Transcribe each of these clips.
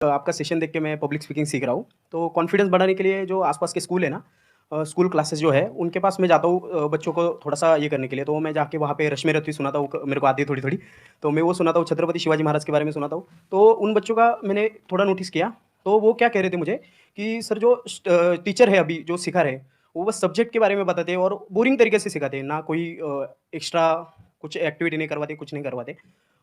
आपका सेशन देख के मैं पब्लिक स्पीकिंग सीख रहा हूँ। तो कॉन्फिडेंस बढ़ाने के लिए जो आस-पास के स्कूल है ना स्कूल क्लासेस जो है, उनके पास मैं जाता हूँ बच्चों को थोड़ा-सा ये करने के लिए। तो मैं जाके वहाँ पे रश्मि रथी सुनाता हूँ, क मेरे को आती है थोड़ी-थोड़ी। तो मैं वो सुनाता हूँ, छत्रपति शिवाजी महाराज के बारे में सुनाता हूँ। तो उन बच्चों का मैंने थोड़ा नोटिस किया, तो वो क्या कह रहे थे मुझे कि सर जो टीचर है अभी जो सिखा रहे हैं, वो बस सब्जेक्ट के बारे में बताते हैं और बोरिंग तरीके से सिखाते हैं। ना कोई एक्स्ट्रा कुछ एक्टिविटी नहीं करवाते, कुछ नहीं करवाते।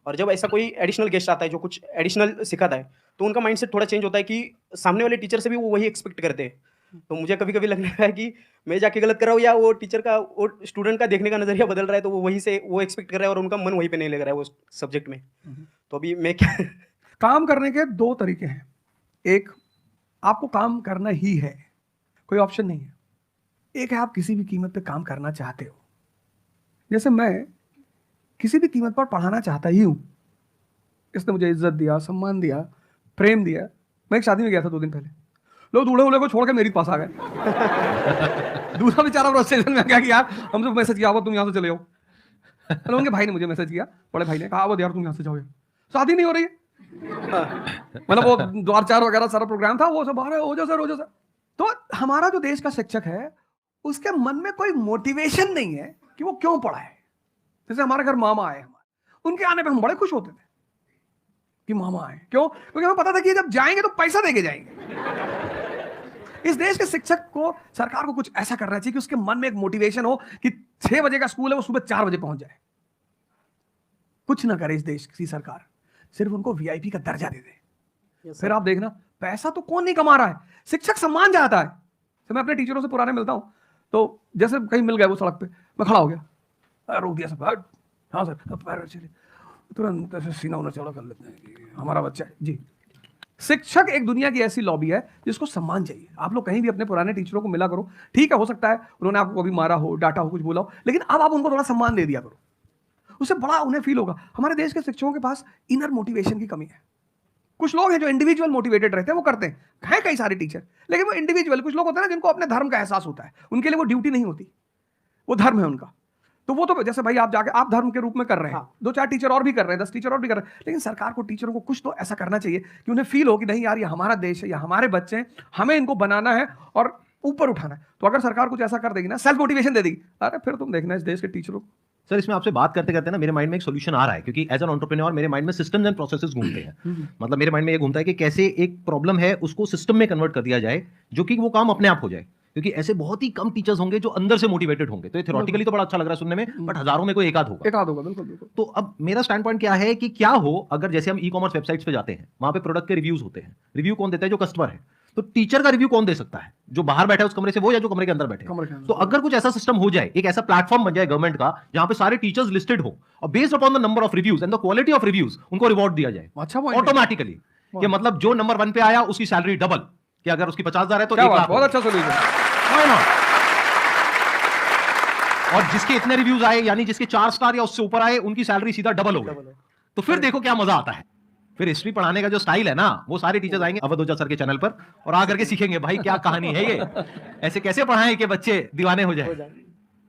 और जब ऐसा कोई एडिशनल गेस्ट आता है जो कुछ एडिशनल सिखाता है, तो उनका माइंडसेट थोड़ा चेंज होता है कि सामने वाले टीचर से भी वो वही एक्सपेक्ट करते हैं। तो मुझे कभी-कभी लगने लगा है कि मैं जाके गलत कर रहा हूँ या वो टीचर का वो स्टूडेंट का देखने का नज़रिया बदल रहा है, तो वो वहीं से वो एक्सपेक्ट कर रहा है और उनका मन वहीं पे नहीं लग रहा है वो सब्जेक्ट में। तो अभी मैं क्या काम करने के दो तरीके हैं। एक, आपको काम करना ही है, कोई ऑप्शन नहीं है। एक है आप किसी भी कीमत पे काम करना चाहते हो। जैसे मैं किसी भी कीमत पर पढ़ाना चाहता ही हूं। इसने मुझे इज्जत दिया, सम्मान दिया, प्रेम दिया। मैं एक शादी में गया था 2 दिन पहले, लोग दूल्हे उल्हे को छोड़ के मेरे पास आ गए। दूसरा बेचारा फ्रस्ट्रेशन में गया कि यार हमसे मैसेज किया हुआ तुम यहाँ से चले जाओ। मतलब उनके भाई ने मुझे मैसेज किया, बड़े भाई ने कहा वो यार तुम यहाँ से जाओ, शादी नहीं हो रही है। मतलब वो द्वार चार वगैरह सारा प्रोग्राम था, वो सब आ रहा है, हो जाओ सर। तो हमारा जो देश का शिक्षक है, उसके मन में कोई मोटिवेशन नहीं है कि वो क्यों पढ़ा है। जैसे हमारे घर मामा आए, उनके आने पे हम बड़े खुश होते थे कि मामा आए। क्यों? क्योंकि हमें पता था कि जब जाएंगे तो पैसा देके जाएंगे। इस देश के शिक्षक को, सरकार को कुछ ऐसा करना चाहिए कि उसके मन में एक मोटिवेशन हो कि 6 बजे का स्कूल है, वो सुबह 4 बजे पहुंच जाए। कुछ ना करे इस देश की सरकार, सिर्फ उनको वीआईपी का दर्जा दे दे। फिर आप देखना, पैसा तो कौन नहीं कमा रहा है, शिक्षक सम्मान चाहता है। तो मैं अपने टीचरों से पुराने मिलता हूं, तो जैसे कहीं मिल गए वो सड़क पे, मैं खड़ा हो गया, रोक दिया सब, हाँ सर, पैर चले, तुरंत ऐसे सीना उन्हें चौड़ा कर लेते हैं कि हमारा बच्चा है जी। शिक्षक एक दुनिया की ऐसी लॉबी है जिसको सम्मान चाहिए। आप लोग कहीं भी अपने पुराने टीचरों को मिला करो, ठीक है, हो सकता है उन्होंने आपको कभी मारा हो, डांटा हो, कुछ बोला हो, लेकिन अब आप उनको थोड़ा सम्मान दे दिया करो, उससे बड़ा उन्हें फील होगा। हमारे देश के शिक्षकों के पास इनर मोटिवेशन की कमी है। कुछ लोग हैं जो इंडिविजुअल मोटिवेटेड रहते हैं, वो करते हैं कई सारे टीचर, लेकिन वो इंडिविजुअल, कुछ लोग होते हैं ना जिनको अपने धर्म का एहसास होता है, उनके लिए वो ड्यूटी नहीं होती, वो धर्म है उनका। तो वो तो जैसे भाई आप जाके आप धर्म के रूप में कर रहे हैं, 2-4 टीचर और भी कर रहे हैं, 10 टीचर और भी कर रहे हैं, लेकिन सरकार को टीचरों को कुछ तो ऐसा करना चाहिए कि उन्हें फील हो कि नहीं यार ये हमारा देश है, या हमारे बच्चे हैं, हमें इनको बनाना है और ऊपर उठाना है। तो अगर सरकार कुछ ऐसा कर देगी ना, सेल्फ मोटिवेशन दे देगी, अरे फिर तुम देखना इस देश के टीचरों को। सर इसमें आपसे बात करते करते ना मेरे माइंड में एक सॉल्यूशन आ रहा है, क्योंकि एज एन एंटरप्रेन्योर मेरे माइंड में सिस्टम्स एंड प्रोसेसेस घूमते हैं। मतलब मेरे माइंड में ये घूमता है कि कैसे एक प्रॉब्लम है उसको सिस्टम में कन्वर्ट कर दिया जाए, जो कि वो काम अपने आप हो जाए। क्योंकि ऐसे बहुत ही कम टीचर्स होंगे जो अंदर से मोटिवेटेड होंगे। तो ये थ्योरेटिकली तो बड़ा अच्छा लग रहा है सुनने में, बट हजारों में कोई एक आध होगा। बिल्कुल। तो अब मेरा स्टैंड पॉइंट क्या है कि क्या हो अगर जैसे हम ई कॉमर्स वेबसाइट्स पे जाते हैं, वहां पे प्रोडक्ट के रिव्यूज होते हैं। रिव्यू कौन देता है? जो कस्टमर है। तो टीचर का रिव्यू कौन दे सकता है? जो बाहर बैठा है उस कमरे से वो, या जो कमरे के अंदर बैठे। तो अगर कुछ ऐसा सिस्टम हो जाए, एक ऐसा प्लेटफॉर्म बन जाए गवर्नमेंट का जहां पे सारे टीचर्स लिस्टेड हो और based upon the number of reviews and the quality of reviews उनको रिवॉर्ड दिया जाए ऑटोमेटिकली। कि मतलब जो नंबर 1 पे आया उसकी सैलरी डबल, कि अगर उसकी 50,000 है तो 1 लाख। बहुत अच्छा सोल्यूशन। और जिसके इतने रिव्यूज आए, यानी जिसके 4 स्टार या उससे ऊपर आए, उनकी सैलरी सीधा डबल हो गई। तो फिर देखो क्या मजा आता है। फिर हिस्ट्री पढ़ाने का जो स्टाइल है ना, वो सारे टीचर्स आएंगे अवध ओझा सर के चैनल पर और आकर के सीखेंगे भाई क्या कहानी है ये, ऐसे कैसे पढ़ाएं कि बच्चे दीवाने हो जाए।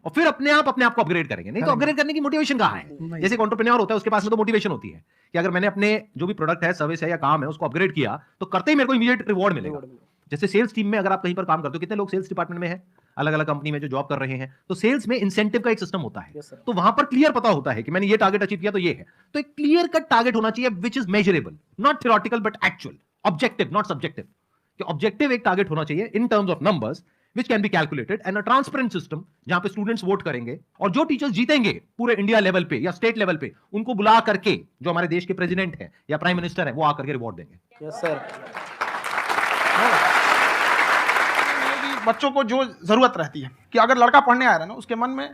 और फिर अपने आप को अपग्रेड करेंगे। नहीं तो अपग्रेड करने की मोटिवेशन कहां है? जैसे एक एंटरप्रेन्योर होता है, उसके पास में तो मोटिवेशन होती है कि अगर मैंने अपने जो भी प्रोडक्ट है, सर्विस है या काम है, उसको अपग्रेड किया तो करते ही मेरे को इमीडिएट रिवॉर्ड मिलेगा। जैसे सेल्स टीम में अगर आप कहीं पर काम करते हो, कितने लोग सेल्स डिपार्टमेंट में है, अलग अलग कंपनी में जो जॉब कर रहे हैं, तो सेल्स में इंसेंटिव का एक सिस्टम होता है। तो वहां पर क्लियर पता होता है कि मैंने ये टारगेट अचीव किया तो ये है। तो एक क्लियर कट टारगेट होना चाहिए which is measurable, not theoretical but actual, objective not subjective. कि ऑब्जेक्टिव एक टारगेट होना चाहिए in terms of numbers which can be calculated and a transparent system जहां पे स्टूडेंट्स वोट करेंगे और जो टीचर्स जीतेंगे पूरे इंडिया लेवल पे या स्टेट लेवल पे, उनको बुला करके जो हमारे देश के प्रेसिडेंट है या प्राइम मिनिस्टर है वो आकर के रिवॉर्ड देंगे। Yes sir. बच्चों को जो जरूरत रहती है कि अगर लड़का पढ़ने आ रहा है ना, उसके मन में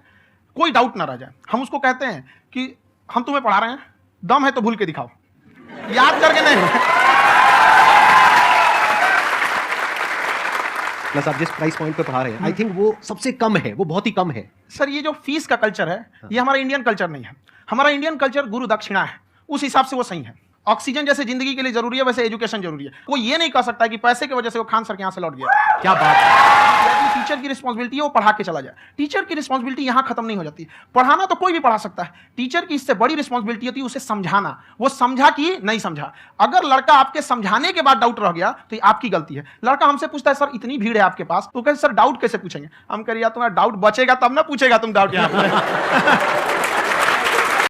कोई डाउट ना रह जाए। हम उसको कहते हैं कि हम तुम्हें पढ़ा रहे हैं, दम है तो भूल के दिखाओ, याद करके नहीं। प्लस आप जिस प्राइस पॉइंट पे पढ़ा रहे हैं, आई थिंक वो सबसे कम है, वो बहुत ही कम है। सर ये जो फीस का कल्चर है, ये हमारा इंडियन कल्चर नहीं है। हमारा इंडियन कल्चर गुरु दक्षिणा है, उस हिसाब से वो सही है। ऑक्सीजन जैसे जिंदगी के लिए जरूरी है, वैसे एजुकेशन जरूरी है। कोई ये नहीं कह सकता कि पैसे की वजह से वो खान सर के यहाँ से लौट गया। क्या बात है। यदि टीचर की रिस्पांसिबिलिटी है वो पढ़ा के चला जाए। टीचर की रिस्पांसिबिलिटी यहाँ खत्म नहीं हो जाती। पढ़ाना तो कोई भी पढ़ा सकता है, टीचर की इससे बड़ी रिस्पांसिबिलिटी होती है उसे समझाना। वो समझा कि नहीं समझा। अगर लड़का आपके समझाने के बाद डाउट रह गया तो ये आपकी गलती है। लड़का हमसे पूछता है, सर इतनी भीड़ है आपके पास, तो कहते सर डाउट कैसे पूछेंगे? हम कह रहे यार तुम्हारा डाउट बचेगा तब ना पूछेगा तुम डाउट।